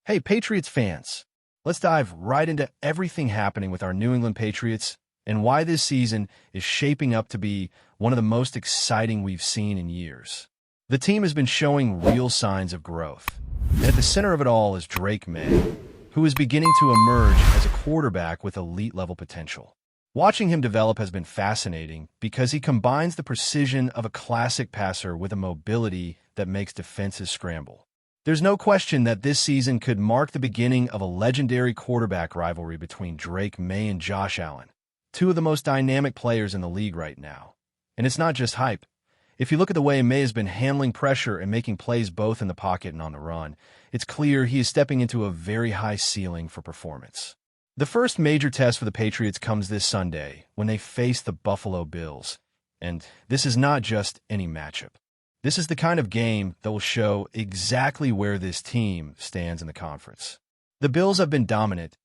Hey, Patriots fans, let's dive right into everything happening with our New England Patriots and why this season is shaping up to be one of the most exciting we've seen in years. The team has been showing real signs of growth, and at the center of it all is Drake May, who is beginning to emerge as a quarterback with elite-level potential. Watching him develop has been fascinating because he combines the precision of a classic passer with a mobility that makes defenses scramble. There's no question that this season could mark the beginning of a legendary quarterback rivalry between Drake May and Josh Allen, two of the most dynamic players in the league right now. And it's not just hype. If you look at the way May has been handling pressure and making plays both in the pocket and on the run, it's clear he is stepping into a very high ceiling for performance. The first major test for the Patriots comes this Sunday when they face the Buffalo Bills. And this is not just any matchup. This is the kind of game that will show exactly where this team stands in the conference. The Bills have been dominant,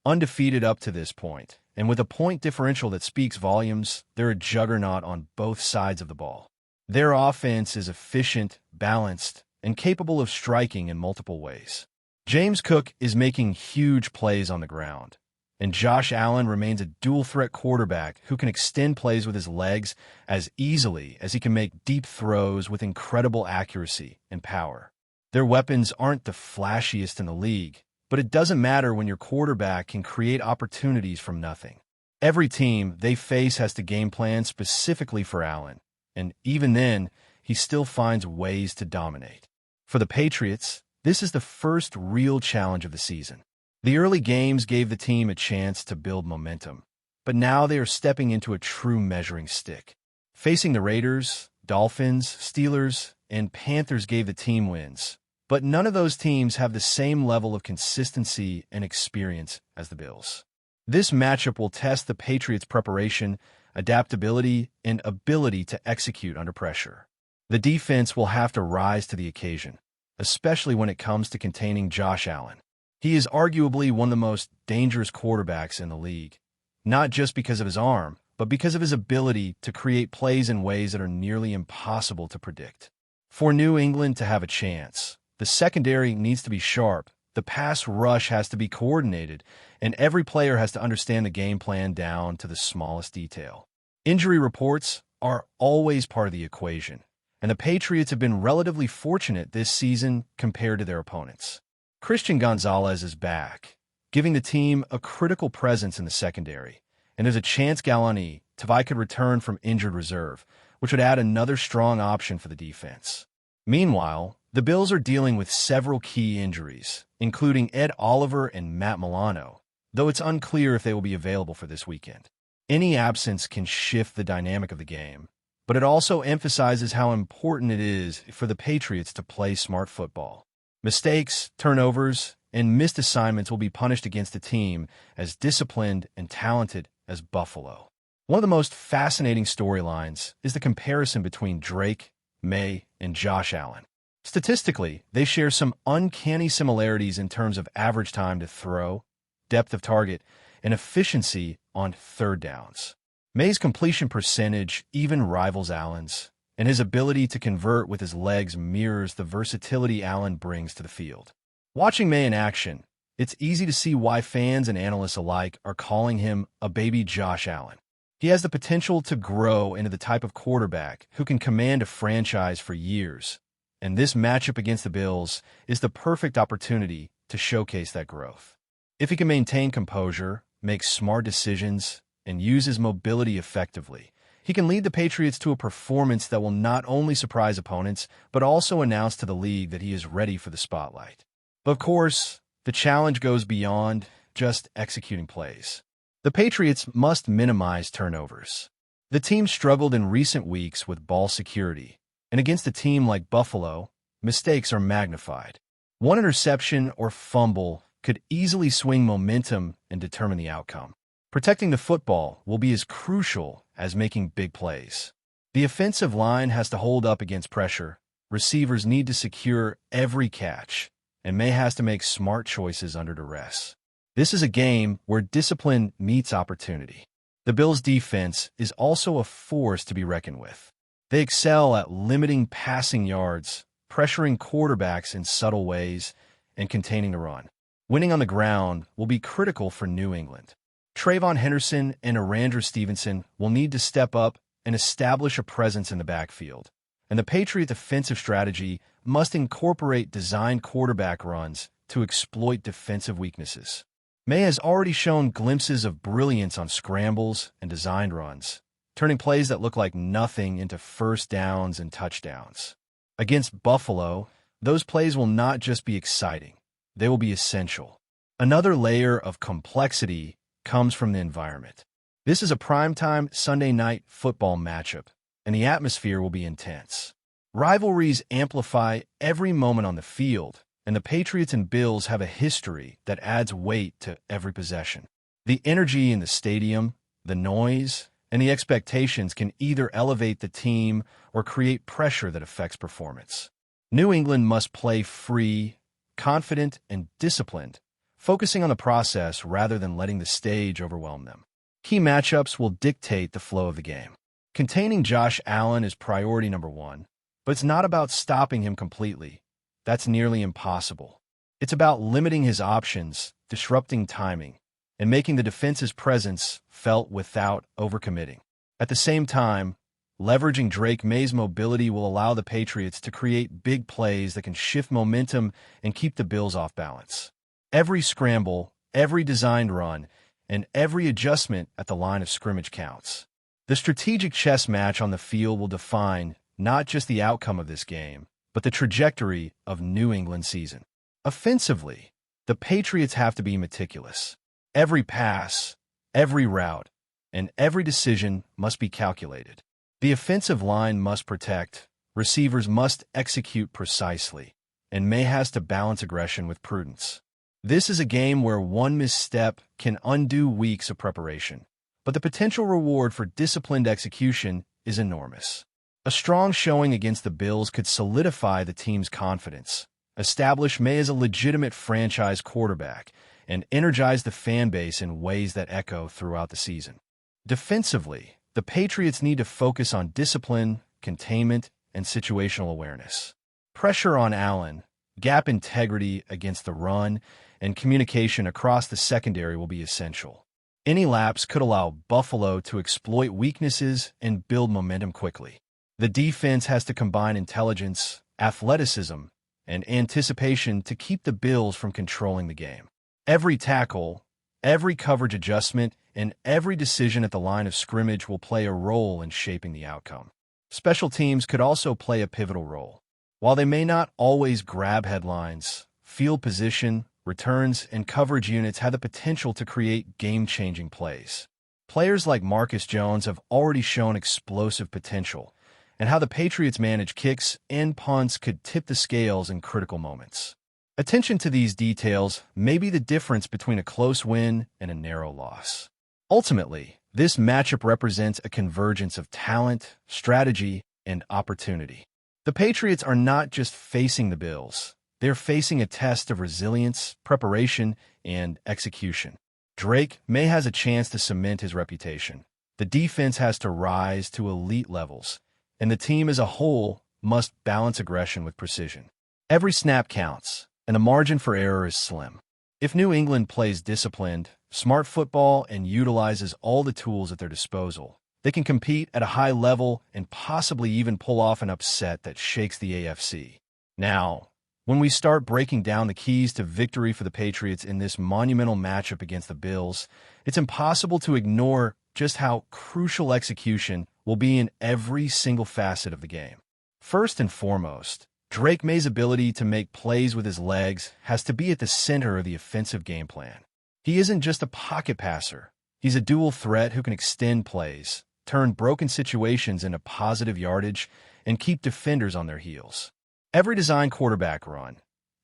undefeated up to this point, and with a point differential that speaks volumes, they're a juggernaut on both sides of the ball. Their offense is efficient, balanced, and capable of striking in multiple ways. James Cook is making huge plays on the ground, and Josh Allen remains a dual-threat quarterback who can extend plays with his legs as easily as he can make deep throws with incredible accuracy and power. Their weapons aren't the flashiest in the league, but it doesn't matter when your quarterback can create opportunities from nothing. Every team they face has to game plan specifically for Allen, and even then, he still finds ways to dominate. For the Patriots, this is the first real challenge of the season. The early games gave the team a chance to build momentum, but now they are stepping into a true measuring stick. Facing the Raiders, Dolphins, Steelers, and Panthers gave the team wins, but none of those teams have the same level of consistency and experience as the Bills. This matchup will test the Patriots' preparation, adaptability, and ability to execute under pressure. The defense will have to rise to the occasion, especially when it comes to containing Josh Allen. He is arguably one of the most dangerous quarterbacks in the league, not just because of his arm, but because of his ability to create plays in ways that are nearly impossible to predict. For New England to have a chance, the secondary needs to be sharp, the pass rush has to be coordinated, and every player has to understand the game plan down to the smallest detail. Injury reports are always part of the equation, and the Patriots have been relatively fortunate this season compared to their opponents. Christian Gonzalez is back, giving the team a critical presence in the secondary, and there's a chance Galani Tavai could return from injured reserve, which would add another strong option for the defense. Meanwhile, the Bills are dealing with several key injuries, including Ed Oliver and Matt Milano, though it's unclear if they will be available for this weekend. Any absence can shift the dynamic of the game, but it also emphasizes how important it is for the Patriots to play smart football. Mistakes, turnovers, and missed assignments will be punished against a team as disciplined and talented as Buffalo. One of the most fascinating storylines is the comparison between Drake, May, and Josh Allen. Statistically, they share some uncanny similarities in terms of average time to throw, depth of target, and efficiency on third downs. May's completion percentage even rivals Allen's, and his ability to convert with his legs mirrors the versatility Allen brings to the field. Watching May in action, it's easy to see why fans and analysts alike are calling him a baby Josh Allen. He has the potential to grow into the type of quarterback who can command a franchise for years, and this matchup against the Bills is the perfect opportunity to showcase that growth. If he can maintain composure, make smart decisions, and use his mobility effectively, he can lead the Patriots to a performance that will not only surprise opponents, but also announce to the league that he is ready for the spotlight. But of course, the challenge goes beyond just executing plays. The Patriots must minimize turnovers. The team struggled in recent weeks with ball security, and against a team like Buffalo, mistakes are magnified. One interception or fumble could easily swing momentum and determine the outcome. Protecting the football will be as crucial as making big plays. The offensive line has to hold up against pressure, receivers need to secure every catch, and May has to make smart choices under duress. This is a game where discipline meets opportunity. The Bills' defense is also a force to be reckoned with. They excel at limiting passing yards, pressuring quarterbacks in subtle ways, and containing the run. Winning on the ground will be critical for New England. Trayvon Henderson and Arandra Stevenson will need to step up and establish a presence in the backfield. And the Patriot defensive strategy must incorporate designed quarterback runs to exploit defensive weaknesses. May has already shown glimpses of brilliance on scrambles and designed runs, turning plays that look like nothing into first downs and touchdowns. Against Buffalo, those plays will not just be exciting, they will be essential. Another layer of complexity comes from the environment. This is a primetime Sunday night football matchup, and the atmosphere will be intense. Rivalries amplify every moment on the field, and the Patriots and Bills have a history that adds weight to every possession. The energy in the stadium, the noise, and the expectations can either elevate the team or create pressure that affects performance. New England must play free, confident, and disciplined, focusing on the process rather than letting the stage overwhelm them. Key matchups will dictate the flow of the game. Containing Josh Allen is priority number one, but it's not about stopping him completely. That's nearly impossible. It's about limiting his options, disrupting timing, and making the defense's presence felt without overcommitting. At the same time, leveraging Drake May's mobility will allow the Patriots to create big plays that can shift momentum and keep the Bills off balance. Every scramble, every designed run, and every adjustment at the line of scrimmage counts. The strategic chess match on the field will define not just the outcome of this game, but the trajectory of New England's season. Offensively, the Patriots have to be meticulous. Every pass, every route, and every decision must be calculated. The offensive line must protect, receivers must execute precisely, and May has to balance aggression with prudence. This is a game where one misstep can undo weeks of preparation, but the potential reward for disciplined execution is enormous. A strong showing against the Bills could solidify the team's confidence, establish May as a legitimate franchise quarterback, and energize the fan base in ways that echo throughout the season. Defensively, the Patriots need to focus on discipline, containment, and situational awareness. Pressure on Allen, gap integrity against the run, and communication across the secondary will be essential. Any lapse could allow Buffalo to exploit weaknesses and build momentum quickly. The defense has to combine intelligence, athleticism, and anticipation to keep the Bills from controlling the game. Every tackle, every coverage adjustment, and every decision at the line of scrimmage will play a role in shaping the outcome. Special teams could also play a pivotal role. While they may not always grab headlines, field position, returns, and coverage units have the potential to create game-changing plays. Players like Marcus Jones have already shown explosive potential, and how the Patriots manage kicks and punts could tip the scales in critical moments. Attention to these details may be the difference between a close win and a narrow loss. Ultimately, this matchup represents a convergence of talent, strategy, and opportunity. The Patriots are not just facing the Bills. They're facing a test of resilience, preparation, and execution. Drake May has a chance to cement his reputation. The defense has to rise to elite levels, and the team as a whole must balance aggression with precision. Every snap counts, and the margin for error is slim. If New England plays disciplined, smart football, and utilizes all the tools at their disposal, they can compete at a high level and possibly even pull off an upset that shakes the AFC. Now, when we start breaking down the keys to victory for the Patriots in this monumental matchup against the Bills, it's impossible to ignore just how crucial execution will be in every single facet of the game. First and foremost, Drake May's ability to make plays with his legs has to be at the center of the offensive game plan. He isn't just a pocket passer. He's a dual threat who can extend plays, turn broken situations into positive yardage, and keep defenders on their heels. Every design quarterback run,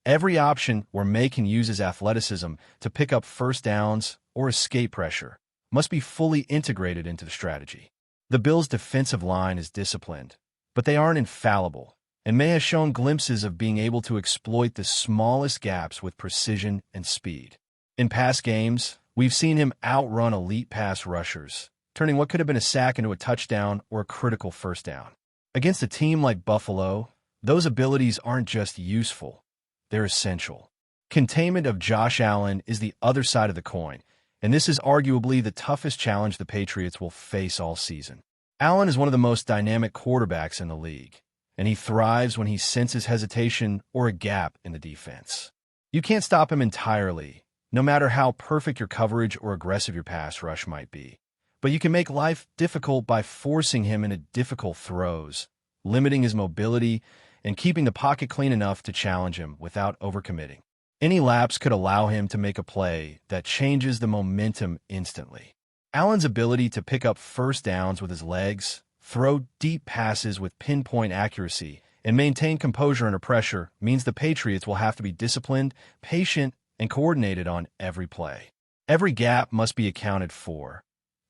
every option where May can use his athleticism to pick up first downs or escape pressure, must be fully integrated into the strategy. The Bills' defensive line is disciplined, but they aren't infallible, and May has shown glimpses of being able to exploit the smallest gaps with precision and speed. In past games, we've seen him outrun elite pass rushers, turning what could have been a sack into a touchdown or a critical first down. Against a team like Buffalo, those abilities aren't just useful, they're essential. Containment of Josh Allen is the other side of the coin, and this is arguably the toughest challenge the Patriots will face all season. Allen is one of the most dynamic quarterbacks in the league, and he thrives when he senses hesitation or a gap in the defense. You can't stop him entirely, no matter how perfect your coverage or aggressive your pass rush might be. But you can make life difficult by forcing him into difficult throws, limiting his mobility, and keeping the pocket clean enough to challenge him without overcommitting. Any lapse could allow him to make a play that changes the momentum instantly. Allen's ability to pick up first downs with his legs, throw deep passes with pinpoint accuracy, and maintain composure under pressure means the Patriots will have to be disciplined, patient, and coordinated on every play. Every gap must be accounted for,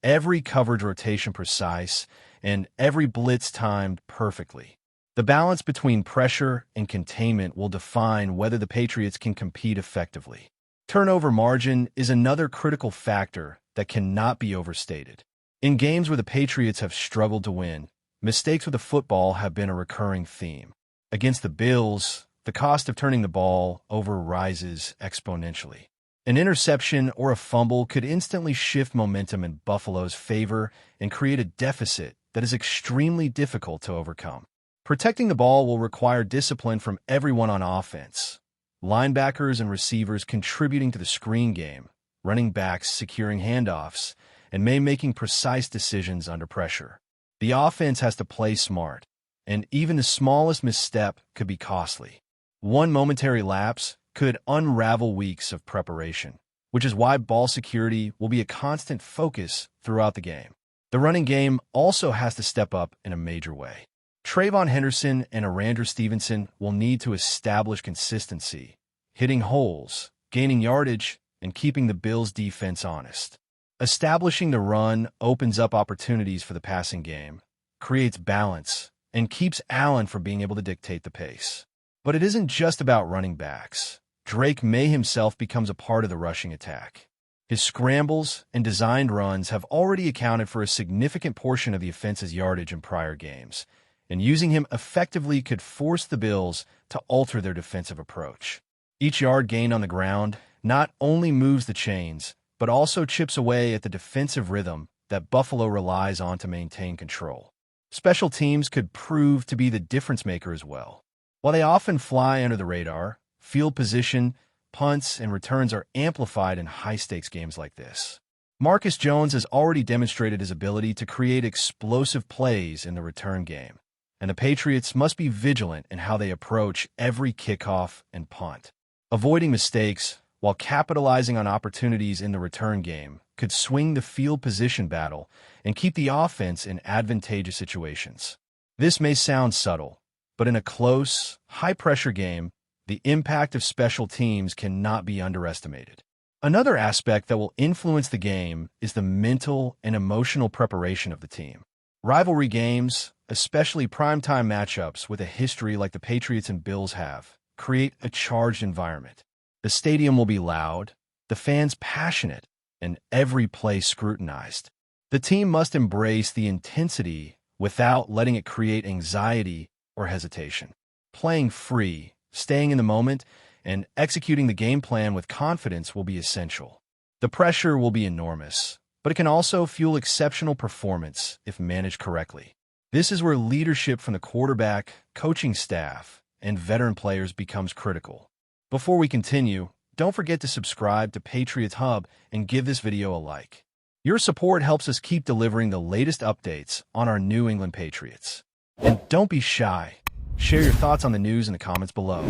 every coverage rotation precise, and every blitz timed perfectly. The balance between pressure and containment will define whether the Patriots can compete effectively. Turnover margin is another critical factor that cannot be overstated. In games where the Patriots have struggled to win, mistakes with the football have been a recurring theme. Against the Bills, the cost of turning the ball over rises exponentially. An interception or a fumble could instantly shift momentum in Buffalo's favor and create a deficit that is extremely difficult to overcome. Protecting the ball will require discipline from everyone on offense. Linebackers and receivers contributing to the screen game, running backs securing handoffs, and making precise decisions under pressure. The offense has to play smart, and even the smallest misstep could be costly. One momentary lapse could unravel weeks of preparation, which is why ball security will be a constant focus throughout the game. The running game also has to step up in a major way. Trayvon Henderson and Arandra Stevenson will need to establish consistency, hitting holes, gaining yardage, and keeping the Bills' defense honest. Establishing the run opens up opportunities for the passing game, creates balance, and keeps Allen from being able to dictate the pace. But it isn't just about running backs. Drake May himself becomes a part of the rushing attack. His scrambles and designed runs have already accounted for a significant portion of the offense's yardage in prior games, and using him effectively could force the Bills to alter their defensive approach. Each yard gained on the ground not only moves the chains, but also chips away at the defensive rhythm that Buffalo relies on to maintain control. Special teams could prove to be the difference maker as well. While they often fly under the radar, field position, punts, and returns are amplified in high-stakes games like this. Marcus Jones has already demonstrated his ability to create explosive plays in the return game, and the Patriots must be vigilant in how they approach every kickoff and punt. Avoiding mistakes while capitalizing on opportunities in the return game could swing the field position battle and keep the offense in advantageous situations. This may sound subtle, but in a close, high-pressure game, the impact of special teams cannot be underestimated. Another aspect that will influence the game is the mental and emotional preparation of the team. Rivalry games, especially primetime matchups with a history like the Patriots and Bills have, create a charged environment. The stadium will be loud, the fans passionate, and every play scrutinized. The team must embrace the intensity without letting it create anxiety or hesitation. Playing free, staying in the moment, and executing the game plan with confidence will be essential. The pressure will be enormous, but it can also fuel exceptional performance if managed correctly. This is where leadership from the quarterback, coaching staff, and veteran players becomes critical. Before we continue, don't forget to subscribe to Patriots Hub and give this video a like. Your support helps us keep delivering the latest updates on our New England Patriots. And don't be shy. Share your thoughts on the news in the comments below.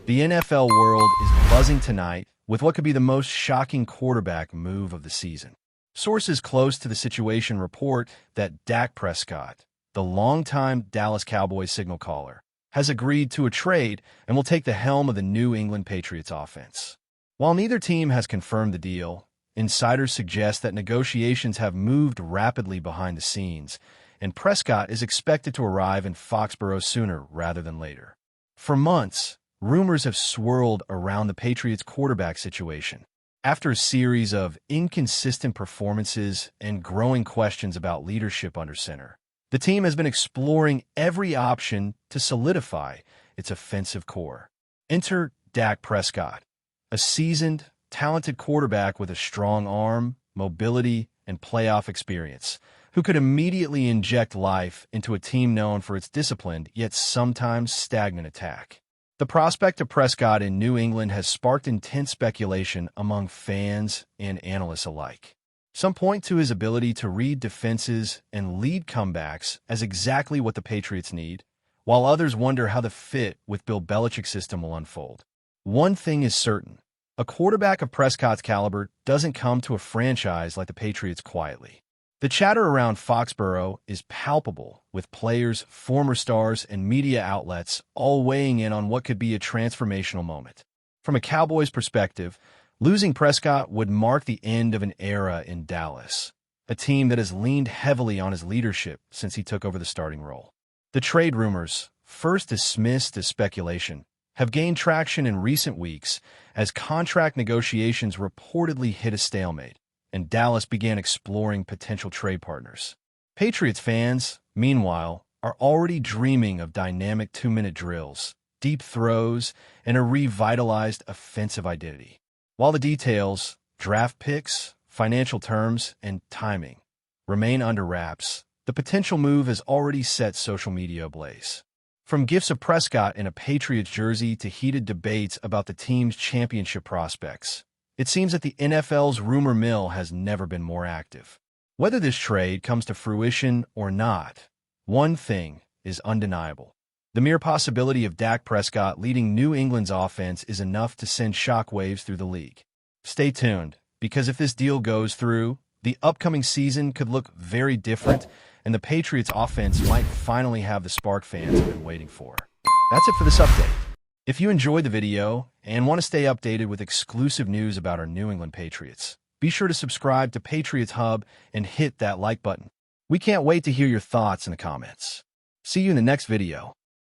The NFL world is buzzing tonight with what could be the most shocking quarterback move of the season. Sources close to the situation report that Dak Prescott, the longtime Dallas Cowboys signal caller, has agreed to a trade and will take the helm of the New England Patriots offense. While neither team has confirmed the deal, insiders suggest that negotiations have moved rapidly behind the scenes, and Prescott is expected to arrive in Foxborough sooner rather than later. For months, rumors have swirled around the Patriots' quarterback situation. After a series of inconsistent performances and growing questions about leadership under center, the team has been exploring every option to solidify its offensive core. Enter Dak Prescott, a seasoned, talented quarterback with a strong arm, mobility, and playoff experience, who could immediately inject life into a team known for its disciplined yet sometimes stagnant attack. The prospect of Prescott in New England has sparked intense speculation among fans and analysts alike. Some point to his ability to read defenses and lead comebacks as exactly what the Patriots need, while others wonder how the fit with Bill Belichick's system will unfold. One thing is certain: a quarterback of Prescott's caliber doesn't come to a franchise like the Patriots quietly. The chatter around Foxborough is palpable, with players, former stars, and media outlets all weighing in on what could be a transformational moment. From a Cowboys perspective, losing Prescott would mark the end of an era in Dallas, a team that has leaned heavily on his leadership since he took over the starting role. The trade rumors, first dismissed as speculation, have gained traction in recent weeks as contract negotiations reportedly hit a stalemate, and Dallas began exploring potential trade partners. Patriots fans, meanwhile, are already dreaming of dynamic two-minute drills, deep throws, and a revitalized offensive identity. While the details, draft picks, financial terms, and timing remain under wraps, the potential move has already set social media ablaze. From gifs of Prescott in a Patriots jersey to heated debates about the team's championship prospects, it seems that the NFL's rumor mill has never been more active. Whether this trade comes to fruition or not, one thing is undeniable. The mere possibility of Dak Prescott leading New England's offense is enough to send shockwaves through the league. Stay tuned, because if this deal goes through, the upcoming season could look very different, and the Patriots offense might finally have the spark fans have been waiting for. That's it for this update. If you enjoyed the video and want to stay updated with exclusive news about our New England Patriots, be sure to subscribe to Patriots Hub and hit that like button. We can't wait to hear your thoughts in the comments. See you in the next video.